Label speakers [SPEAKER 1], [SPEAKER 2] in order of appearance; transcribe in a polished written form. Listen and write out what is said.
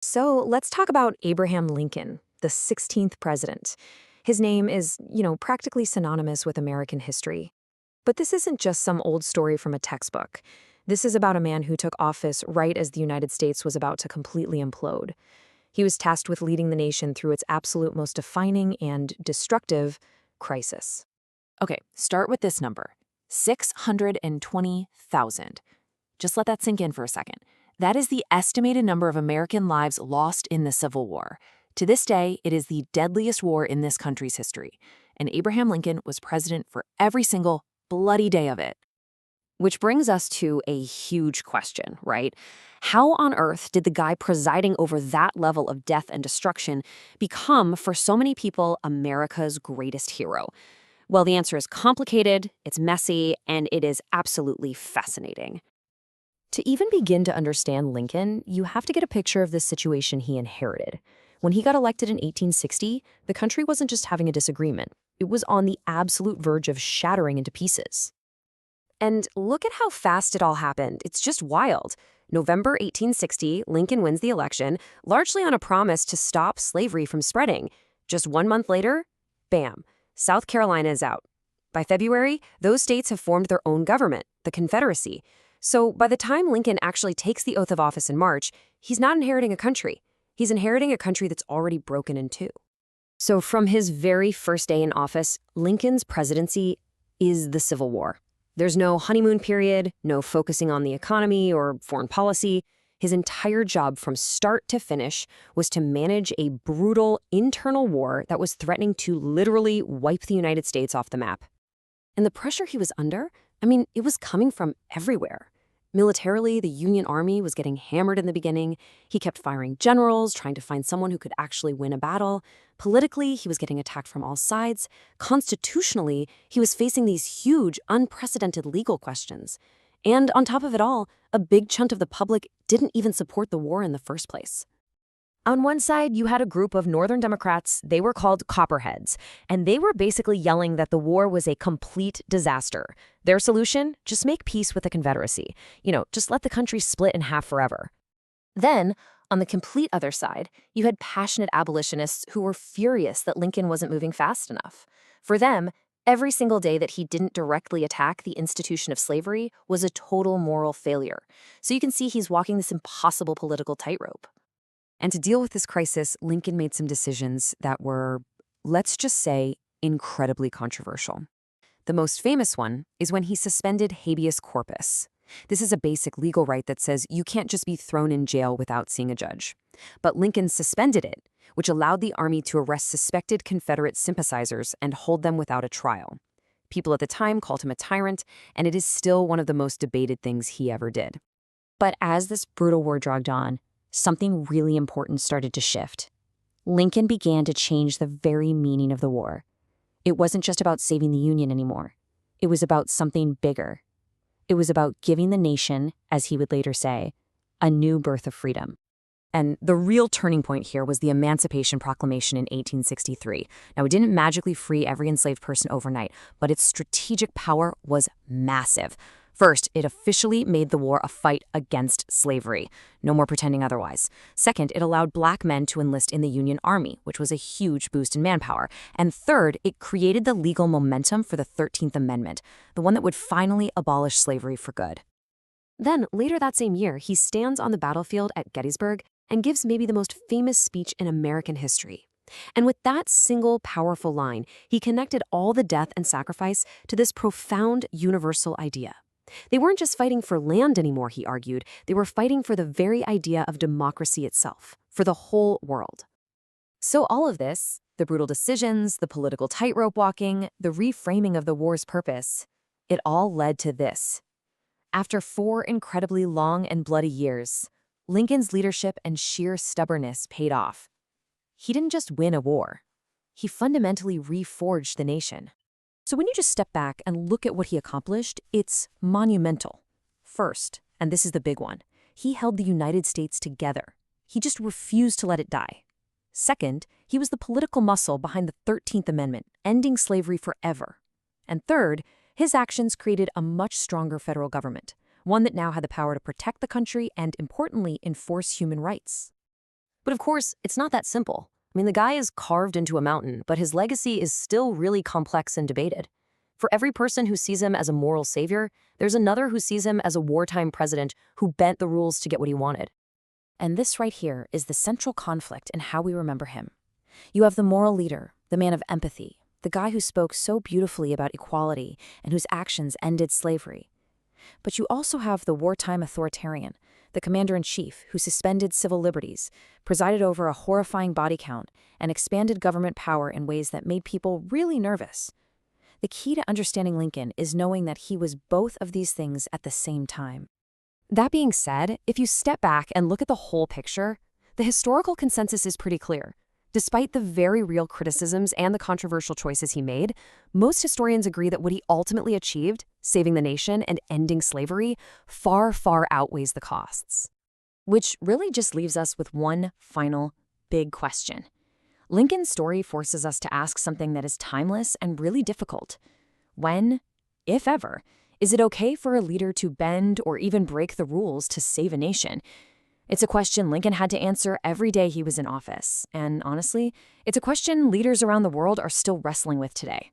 [SPEAKER 1] So let's talk about Abraham Lincoln, the 16th president. His name is, practically synonymous with American history. But this isn't just some old story from a textbook. This is about a man who took office right as the United States was about to completely implode. He was tasked with leading the nation through its absolute most defining and destructive crisis.
[SPEAKER 2] Okay, start with this number 620,000. Just let that sink in for a second. That is the estimated number of American lives lost in the Civil War. To this day, it is the deadliest war in this country's history. And Abraham Lincoln was president for every single bloody day of it.
[SPEAKER 1] Which brings us to a huge question, right? How on earth did the guy presiding over that level of death and destruction become, for so many people, America's greatest hero? Well, the answer is complicated, it's messy, and it is absolutely fascinating. To even begin to understand Lincoln, you have to get a picture of the situation he inherited. When he got elected in 1860, the country wasn't just having a disagreement, it was on the absolute verge of shattering into pieces. And look at how fast it all happened. It's just wild. November 1860, Lincoln wins the election, largely on a promise to stop slavery from spreading. Just 1 month later, bam, South Carolina is out. By February, those states have formed their own government, the Confederacy. So by the time Lincoln actually takes the oath of office in March, he's not inheriting a country. He's inheriting a country that's already broken in two. So from his very first day in office, Lincoln's presidency is the Civil War. There's no honeymoon period, no focusing on the economy or foreign policy. His entire job from start to finish was to manage a brutal internal war that was threatening to literally wipe the United States off the map. And the pressure he was under, it was coming from everywhere. Militarily, the Union Army was getting hammered in the beginning. He kept firing generals, trying to find someone who could actually win a battle. Politically, he was getting attacked from all sides. Constitutionally, he was facing these huge, unprecedented legal questions. And on top of it all, a big chunk of the public didn't even support the war in the first place. On one side, you had a group of Northern Democrats. They were called Copperheads, and they were basically yelling that the war was a complete disaster. Their solution? Just make peace with the Confederacy. Just let the country split in half forever. Then, on the complete other side, you had passionate abolitionists who were furious that Lincoln wasn't moving fast enough. For them, every single day that he didn't directly attack the institution of slavery was a total moral failure. So you can see he's walking this impossible political tightrope. And to deal with this crisis, Lincoln made some decisions that were, let's just say, incredibly controversial. The most famous one is when he suspended habeas corpus. This is a basic legal right that says you can't just be thrown in jail without seeing a judge. But Lincoln suspended it, which allowed the army to arrest suspected Confederate sympathizers and hold them without a trial. People at the time called him a tyrant, and it is still one of the most debated things he ever did. But as this brutal war dragged on, something really important started to shift. Lincoln began to change the very meaning of the war. It wasn't just about saving the Union anymore. It was about something bigger. It was about giving the nation, as he would later say, a new birth of freedom. And the real turning point here was the Emancipation Proclamation in 1863. Now, it didn't magically free every enslaved person overnight, but its strategic power was massive. First, it officially made the war a fight against slavery. No more pretending otherwise. Second, it allowed black men to enlist in the Union Army, which was a huge boost in manpower. And third, it created the legal momentum for the 13th Amendment, the one that would finally abolish slavery for good. Then, later that same year, he stands on the battlefield at Gettysburg and gives maybe the most famous speech in American history. And with that single powerful line, he connected all the death and sacrifice to this profound universal idea. They weren't just fighting for land anymore, he argued. They were fighting for the very idea of democracy itself, for the whole world. So all of this, the brutal decisions, the political tightrope walking, the reframing of the war's purpose, it all led to this. After 4 incredibly long and bloody years, Lincoln's leadership and sheer stubbornness paid off. He didn't just win a war. He fundamentally reforged the nation. So when you just step back and look at what he accomplished, it's monumental. First, and this is the big one, he held the United States together. He just refused to let it die. Second, he was the political muscle behind the 13th Amendment, ending slavery forever. And third, his actions created a much stronger federal government, one that now had the power to protect the country and, importantly, enforce human rights. But of course, it's not that simple. I mean, the guy is carved into a mountain, but his legacy is still really complex and debated. For every person who sees him as a moral savior, there's another who sees him as a wartime president who bent the rules to get what he wanted. And this right here is the central conflict in how we remember him. You have the moral leader, the man of empathy, the guy who spoke so beautifully about equality and whose actions ended slavery. But you also have the wartime authoritarian, the commander-in-chief who suspended civil liberties, presided over a horrifying body count, and expanded government power in ways that made people really nervous. The key to understanding Lincoln is knowing that he was both of these things at the same time. That being said, if you step back and look at the whole picture, the historical consensus is pretty clear. Despite the very real criticisms and the controversial choices he made, most historians agree that what he ultimately achieved, saving the nation and ending slavery, far, far outweighs the costs. Which really just leaves us with one final big question. Lincoln's story forces us to ask something that is timeless and really difficult. When, if ever, is it okay for a leader to bend or even break the rules to save a nation? It's a question Lincoln had to answer every day he was in office. And honestly, it's a question leaders around the world are still wrestling with today.